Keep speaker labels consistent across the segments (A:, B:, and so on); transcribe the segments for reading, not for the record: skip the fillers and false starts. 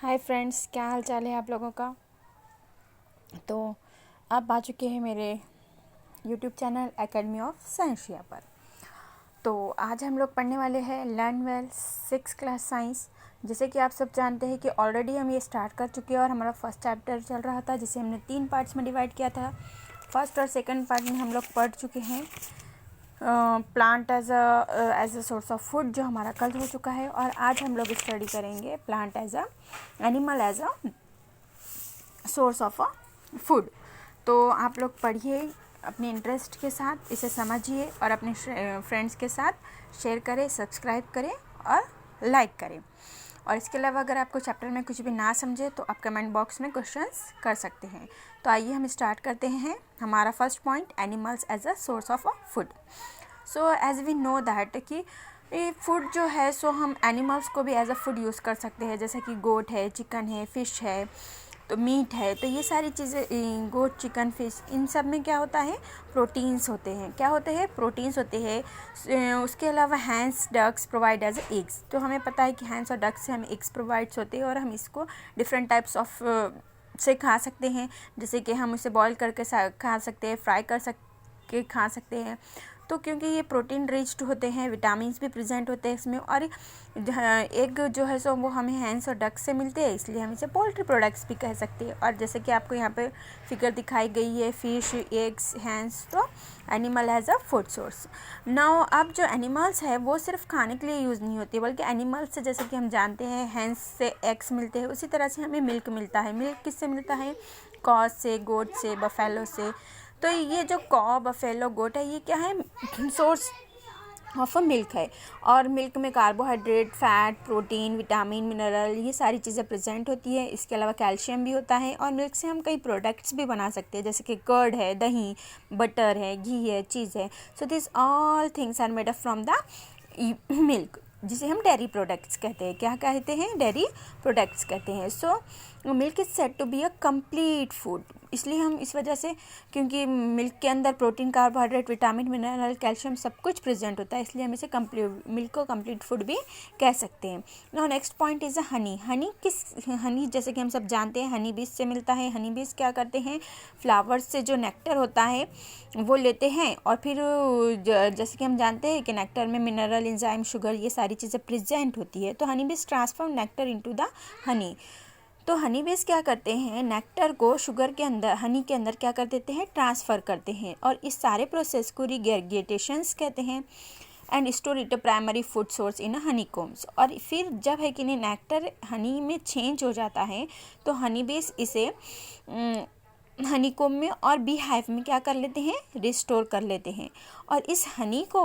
A: Hi friends, क्या हाल चाल है आप लोगों का। तो आप आ चुके हैं मेरे YouTube channel academy of scientia पर। तो आज हम लोग पढ़ने वाले हैं लर्न वेल 6 क्लास साइंस। जैसे कि आप सब जानते हैं कि ऑलरेडी हम ये स्टार्ट कर चुके हैं और हमारा फर्स्ट चैप्टर चल रहा था, जिसे हमने 3 पार्ट्स में डिवाइड किया था। फर्स्ट और सेकंड पार्ट में हम लोग पढ़ चुके हैं plant as a source of food, जो हमारा कल हो चुका है। और आज हम लोग स्टडी करेंगे plant as a animal as a source of a food. तो आप लोग पढ़िए अपने इंटरेस्ट के साथ, इसे समझिए और अपने फ्रेंड्स के साथ शेयर करें, सब्सक्राइब करें और लाइक करें। और इसके अलावा अगर आपको चैप्टर में कुछ भी ना समझे तो आप कमेंट बॉक्स में क्वेश्चंस कर सकते हैं। तो आइए हम स्टार्ट करते हैं। हमारा first point, animals as a source of a food. So as we know that कि फूड जो है सो हम एनिमल्स को भी एज अ फूड यूज़ कर सकते हैं, जैसे कि गोट है, चिकन है, फ़िश है, तो मीट है। तो ये सारी चीज़ें, गोट, चिकन, फिश, इन सब में क्या होता है, प्रोटीन्स होते हैं। क्या होते हैं, प्रोटीन्स होते हैं। उसके अलावा hens, ducks provide as eggs. तो हमें पता है कि हैंस और डक्स से हमें एग्स प्रोवाइड्स होते हैं और हम इसको डिफरेंट टाइप्स ऑफ से खा सकते हैं। जैसे कि हम इसे बॉयल करके खा सकते हैं, फ्राई कर के खा सकते हैं। तो क्योंकि ये प्रोटीन रिच्ड होते हैं, विटामिन्स भी प्रेजेंट होते हैं इसमें, और एग जो है सो वो हमें हैंस और डक्स से मिलते हैं, इसलिए हम इसे पोल्ट्री प्रोडक्ट्स भी कह सकते हैं। और जैसे कि आपको यहाँ पे फिगर दिखाई गई है, फिश, एग्स, हैंस, तो animal as a food source. Now अब जो एनिमल्स है वो सिर्फ खाने के लिए यूज़ नहीं होती, बल्कि एनिमल्स से, जैसे कि हम जानते हैं, हैंस से एग्स मिलते हैं, उसी तरह से हमें मिल्क मिलता है। मिल्क किससे मिलता है, कॉज से, गोट से, बफेलो से। तो ये जो कॉ, बफेलो, गोट है, ये क्या है, सोर्स ऑफ अ मिल्क है। और मिल्क में carbohydrate, fat, protein, vitamin, mineral, ये सारी चीज़ें प्रेजेंट होती है। इसके अलावा कैल्शियम भी होता है। और मिल्क से हम कई प्रोडक्ट्स भी बना सकते हैं, जैसे कि कर्ड है, दही, बटर है, घी है, चीज़ है। So this all things are made up from the milk, जिसे हम डेयरी प्रोडक्ट्स कहते हैं। क्या कहते हैं, डेयरी प्रोडक्ट्स कहते हैं। So milk is said to be a complete food. इसलिए हम इस वजह से, क्योंकि मिल्क के अंदर protein, carbohydrate, vitamin, mineral, calcium सब कुछ प्रेजेंट होता है, इसलिए हम इसे मिल्क को कंप्लीट फूड भी कह सकते हैं। Now next point is a Honey. Honey जैसे कि हम सब जानते हैं, हनी बीज से मिलता है। हनी बीज क्या करते हैं, फ्लावर्स से जो नेक्टर होता है वो लेते हैं, और फिर जैसे कि हम जानते हैं कि नेक्टर में मिनरल, एंजाइम, शुगर, ये सारी चीज़ें प्रेजेंट होती है। तो हनी बीज transform nectar into the honey. तो हनी बेस क्या करते हैं, नेक्टर को शुगर के अंदर, हनी के अंदर क्या कर देते हैं, ट्रांसफ़र करते हैं। और इस सारे प्रोसेस को रिगेर्गेटेशंस कहते हैं। And store it a primary food source in Honey combs. और फिर जब है कि नहीं, नेक्टर हनी में चेंज हो जाता है, तो हनी बेस इसे हनी कोम में और बी हाइव में क्या कर लेते हैं, रिस्टोर कर लेते हैं। और इस हनी को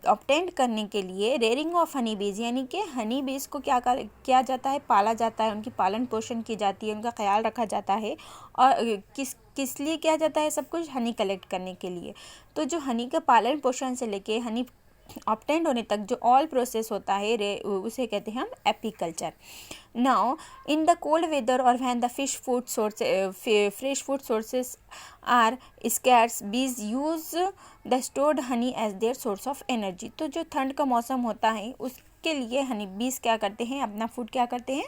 A: ऑब्टेंड करने के लिए रेयरिंग ऑफ हनी बीज, यानी कि हनी बीज को किया जाता है, पाला जाता है, उनकी पालन पोषण की जाती है, उनका ख्याल रखा जाता है। और किस लिए किया जाता है सब कुछ, हनी कलेक्ट करने के लिए। तो जो हनी का पालन पोषण से लेके हनी ऑब्टेंड होने तक जो ऑल प्रोसेस होता है, उसे कहते हैं हम apiculture. Now, in the cold weather or when the fresh food sources are scarce, bees use the stored honey as their source of energy. तो जो ठंड का मौसम होता है उसके लिए हनी बीज क्या करते हैं, अपना फूड क्या करते हैं,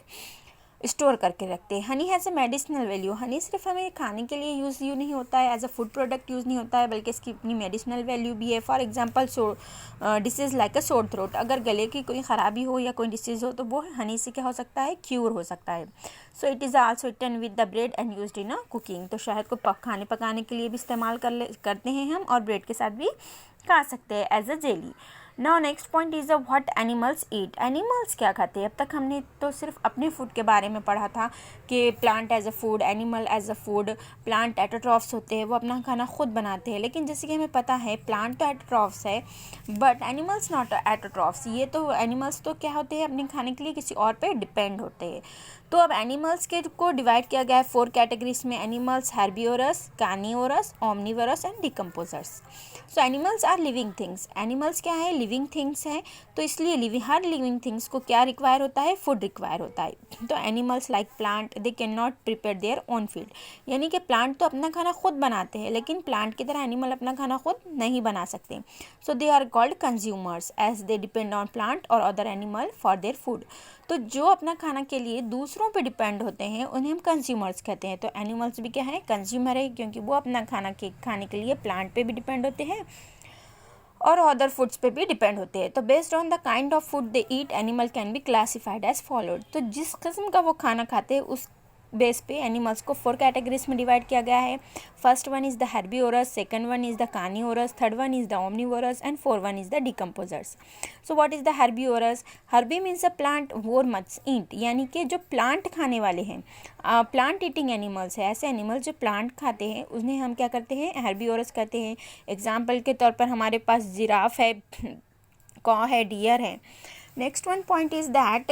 A: स्टोर करके रखते हैं। Honey has a medicinal value. Honey सिर्फ हमें खाने के लिए यूज़ नहीं होता है, as a food product use नहीं होता है, बल्कि इसकी अपनी मेडिसिनल वैल्यू भी है। For example disease like a sore throat, अगर गले की कोई ख़राबी हो या कोई डिसीज़ हो तो वो हनी से क्या हो सकता है, क्यूर हो सकता है। So it is also eaten with the bread and used in a cooking. तो शहद को खाने पकाने के लिए भी इस्तेमाल करते हैं हम, और ब्रेड के साथ भी खा सकते हैं as a jelly. Now next point is what animals eat. Animals क्या खाते हैं। अब तक हमने तो सिर्फ अपने फूड के बारे में पढ़ा था कि plant as a food, animal as a food. Plant autotrophs होते हैं, वो अपना खाना खुद बनाते हैं, लेकिन जैसे कि हमें पता है प्लांट तो एटोट्रॉफ्स है, बट एनिमल्स नॉट एटोट्रॉफ्स। ये तो एनिमल्स तो क्या होते हैं, अपने खाने के लिए किसी और पे डिपेंड होते हैं। तो अब एनिमल्स के को डिवाइड किया गया है 4 कैटेगरीज में। Animals herbivorous, carnivorous, omnivorous and decomposers. So animals are living things. Animals क्या है, लिविंग थिंग्स हैं, तो इसलिए हर लिविंग थिंग्स को क्या रिक्वायर होता है, फूड रिक्वायर होता है। तो animals like plant they can not prepare their own food, यानी कि प्लांट तो अपना खाना खुद बनाते हैं, लेकिन प्लांट की तरह एनिमल अपना खाना खुद नहीं बना सकते। So they are called consumers as they depend on plant और other animal for their food. तो जो अपना खाना के लिए दूसरों पे डिपेंड होते हैं उन्हें हम कंज्यूमर्स कहते हैं। तो एनिमल्स भी क्या है, कंज्यूमर है, क्योंकि वो अपना खाने के लिए प्लांट पे भी डिपेंड होते हैं और अदर फूड्स पे भी डिपेंड होते हैं। तो based on the kind of food they eat animal can be classified as followed. तो जिस किस्म का वो खाना खाते हैं उस बेस पे एनिमल्स को 4 कैटेगरीज में डिवाइड किया गया है। First one is the herbivorous, second one is the carnivorous, third one is the omnivorous and fourth one is the decomposers. So what is the herbivorous? Herbi means a plant, vore much eat, यानी कि जो plant खाने वाले हैं, plant eating animals है। ऐसे animals जो plant खाते हैं उन्हें हम क्या करते हैं, हेर्बिवोरस कहते हैं। एग्जाम्पल के तौर पर हमारे पास जिराफ है, कॉ है, डियर है। Next one point is that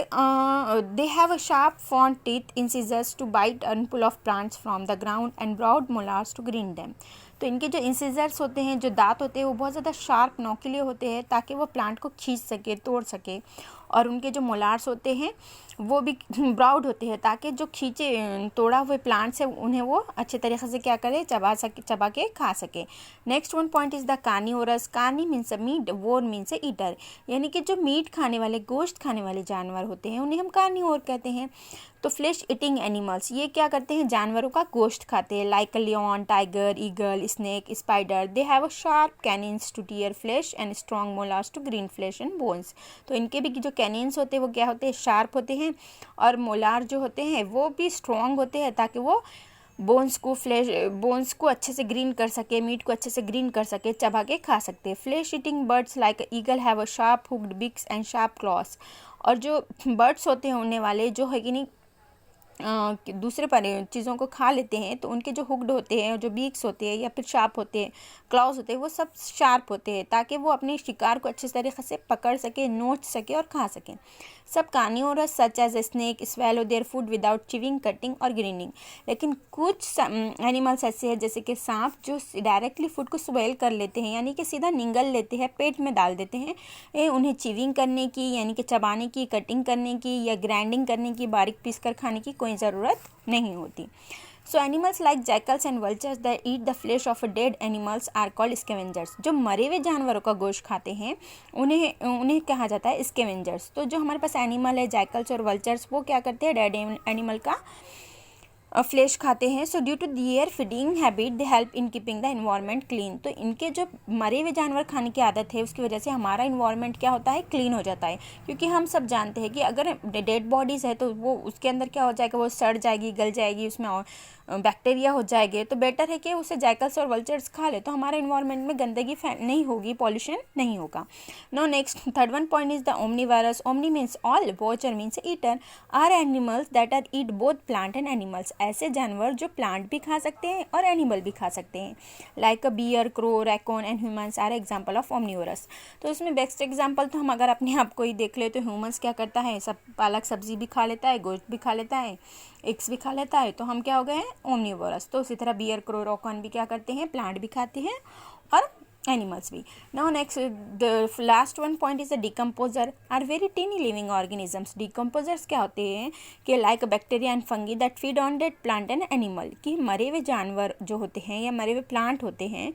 A: they have a sharp front teeth, incisors to bite and pull off plants from the ground and broad molars to grind them. तो इनके जो इंसिजर्स होते हैं, जो दांत होते हैं, वो बहुत ज़्यादा शार्प नोकीले होते हैं ताकि वो प्लांट को खींच सके, तोड़ सके। और उनके जो मोलार्स होते हैं वो भी ब्राउड होते हैं ताकि जो खींचे तोड़ा हुए प्लांट्स है उन्हें वो अच्छे तरीके से क्या करे, चबा के खा सके। Next one point is the carnivorous. Carni means a meat, vore means a eater, यानी कि जो मीट खाने वाले, गोश्त खाने वाले जानवर होते हैं उन्हें हम कार्निवोर कहते हैं। तो फ्लैश ईटिंग एनिमल्स, ये क्या करते हैं, जानवरों का गोश्त खाते हैं, like lion, tiger, eagle, snake, spider. They have a sharp canines to tear flesh and strong molars to grind flesh and bones. तो इनके भी जो कैनिन्स होते हैं वो क्या होते हैं, शार्प होते हैं, और मोलार जो होते हैं वो भी स्ट्रॉन्ग होते हैं ताकि वो बोन्स को अच्छे से ग्रीन कर सके, मीट को अच्छे से ग्रीन कर सके, चबा के खा सकते हैं। Flesh eating birds like eagle have a sharp hooked beaks and sharp claws. और जो बर्ड्स होते हैं उड़ने वाले, जो है कि नहीं दूसरे चीज़ों को खा लेते हैं, तो उनके जो हुक्ड होते हैं, जो बीक्स होते हैं या फिर शार्प होते हैं, क्लॉज होते हैं, वो सब शार्प होते हैं ताकि वो अपने शिकार को अच्छे तरीके से पकड़ सके, नोच सके और खा सके। सब carnivorous such as snake swallow their food without chewing, cutting और ग्रीनिंग। लेकिन कुछ एनिमल्स ऐसे हैं जैसे कि सांप, जो डायरेक्टली फूड को स्वेल कर लेते हैं, यानी कि सीधा निगल लेते हैं, पेट में डाल देते हैं। उन्हें चिविंग करने की, यानी कि चबाने की, कटिंग करने की या ग्राइंडिंग करने की, बारीक पीस कर खाने की कोई ज़रूरत नहीं होती। So animals like jackals and vultures that eat the flesh of dead animals are called scavengers. जो मरे हुए जानवरों का गोश्त खाते हैं उन्हें कहा जाता है स्कैवेंजर्स। तो जो हमारे पास एनिमल है, जैकल्स और वल्चर्स, वो क्या करते हैं, डेड एनिमल का फ्लैश खाते हैं। So due to their feeding habit they help in keeping the environment clean. तो इनके जो मरे हुए जानवर खाने की आदत है उसकी वजह से हमारा इन्वायरमेंट क्या होता है, क्लीन हो जाता है। क्योंकि हम सब जानते हैं कि अगर डेड बॉडीज़ है तो वो उसके अंदर क्या हो जाएगा, वो सड़ जाएगी, गल जाएगी, उसमें बैक्टीरिया हो जाएंगे। तो बेटर है कि उसे जैकल्स और वल्चर्स खा ले, तो हमारे इन्वायरमेंट में गंदगी नहीं होगी, पॉल्यूशन नहीं होगा। No next third one point is the omnivorous. Omni means all, watcher means eater, are animals that are eat both plant and animals. ऐसे जानवर जो प्लांट भी खा सकते हैं और एनिमल भी खा सकते हैं, like a bear, crow, raccoon and humans are example of omnivorous. तो इसमें बेस्ट एग्जाम्पल तो हम अगर अपने आप को ही देख ले तो ह्यूमन्स क्या करता है, सब पालक सब्जी भी खा लेता है, गोश्त भी खा लेता है, एग्स भी खा लेता है, तो हम क्या हो गए हैं, ओमनीवोरस। तो उसी तरह बियर, क्रो, रैकून भी क्या करते हैं, प्लांट भी खाते हैं और एनिमल्स भी। Now next the last one point is the decomposer are very tiny living organisms. Decomposers क्या होते हैं कि like bacteria and fungi that feed on dead plant and animal, कि मरे हुए जानवर जो होते हैं या मरे हुए प्लांट होते हैं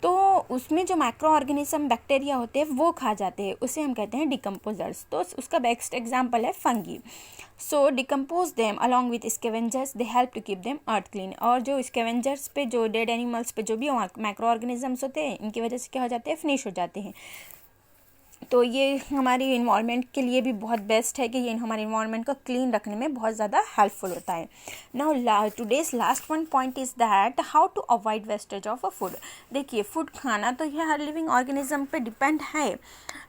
A: तो उसमें जो माइक्रो ऑर्गेनिज्म बैक्टीरिया होते हैं वो खा जाते हैं, उसे हम कहते हैं डिकम्पोजर्स। तो उसका बेस्ट एग्जाम्पल है fungi. So decompose them along with scavengers they help to keep them earth clean. और जो स्कैवेंजर्स पे, जो डेड एनिमल्स पे जो भी माइक्रो ऑर्गेनिजम्स होते हैं, इनकी वजह से क्या हो जाते हैं, फिनिश हो जाते हैं। तो ये हमारी इन्वायरमेंट के लिए भी बहुत बेस्ट है कि ये हमारे इन्वायरमेंट को क्लीन रखने में बहुत ज़्यादा हेल्पफुल होता है। Now today's last one point is that how to avoid wastage of a food. देखिए, फूड खाना तो ये हर लिविंग ऑर्गेनिज्म पे डिपेंड है,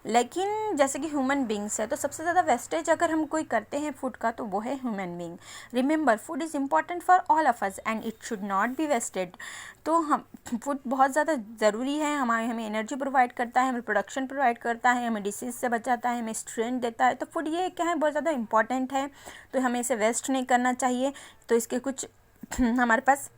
A: लेकिन जैसे कि ह्यूमन बींग्स है तो सबसे ज़्यादा वेस्टेज अगर हम कोई करते हैं फूड का तो वो है human being. Remember, food is important for all of us and it should not be wasted. तो हम फूड बहुत ज़्यादा ज़रूरी है, हमें एनर्जी प्रोवाइड करता है, हमें प्रोडक्शन प्रोवाइड करता है, हमें डिसीज़ से बचाता है, हमें स्ट्रेंथ देता है। तो फूड ये क्या है, बहुत ज़्यादा इंपॉर्टेंट है, तो हमें इसे वेस्ट नहीं करना चाहिए। तो इसके कुछ हमारे पास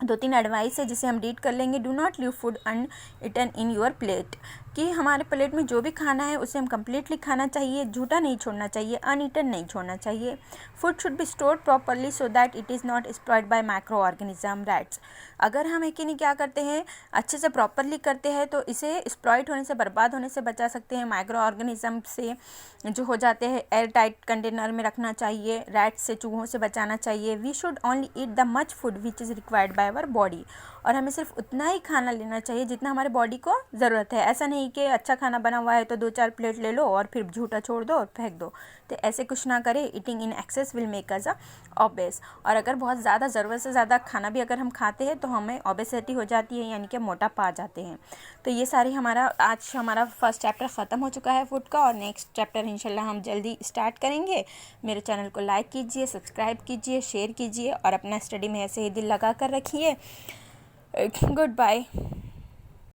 A: 2-3 एडवाइस है जिसे हम रीड कर लेंगे। Do not leave food uneaten in your plate. कि हमारे प्लेट में जो भी खाना है उसे हम कम्प्लीटली खाना चाहिए, झूठा नहीं छोड़ना चाहिए, अनईटन नहीं छोड़ना चाहिए। Food should be stored properly so that it is not spoiled bye micro organism rats. अगर हम एक नहीं क्या करते हैं, अच्छे से प्रॉपरली करते हैं तो इसे स्पॉइल्ड होने से, बर्बाद होने से बचा सकते हैं। माइक्रो ऑर्गेनिज्म से जो हो जाते हैं, एयर टाइट कंटेनर में रखना चाहिए, रैट्स से, चूहों से बचाना चाहिए। We should only eat the much food which is required by our body. और हमें सिर्फ उतना ही खाना लेना चाहिए जितना हमारे बॉडी को ज़रूरत है। ऐसा नहीं कि अच्छा खाना बना हुआ है तो 2-4 प्लेट ले लो और फिर झूठा छोड़ दो और फेंक दो, तो ऐसे कुछ ना करें। Eating in excess will make us obese. और अगर बहुत ज़्यादा ज़रूरत से ज़्यादा खाना भी अगर हम खाते हैं तो हमें ओबेसिटी हो जाती है, यानी कि मोटापा आ जाते हैं। तो ये सारी आज हमारा फर्स्ट चैप्टर ख़त्म हो चुका है फूड का, और नेक्स्ट चैप्टर इंशाल्लाह हम जल्दी स्टार्ट करेंगे। मेरे चैनल को लाइक कीजिए, सब्सक्राइब कीजिए, शेयर कीजिए और अपना स्टडी में ऐसे ही दिल लगा कर रखिए। Good bye.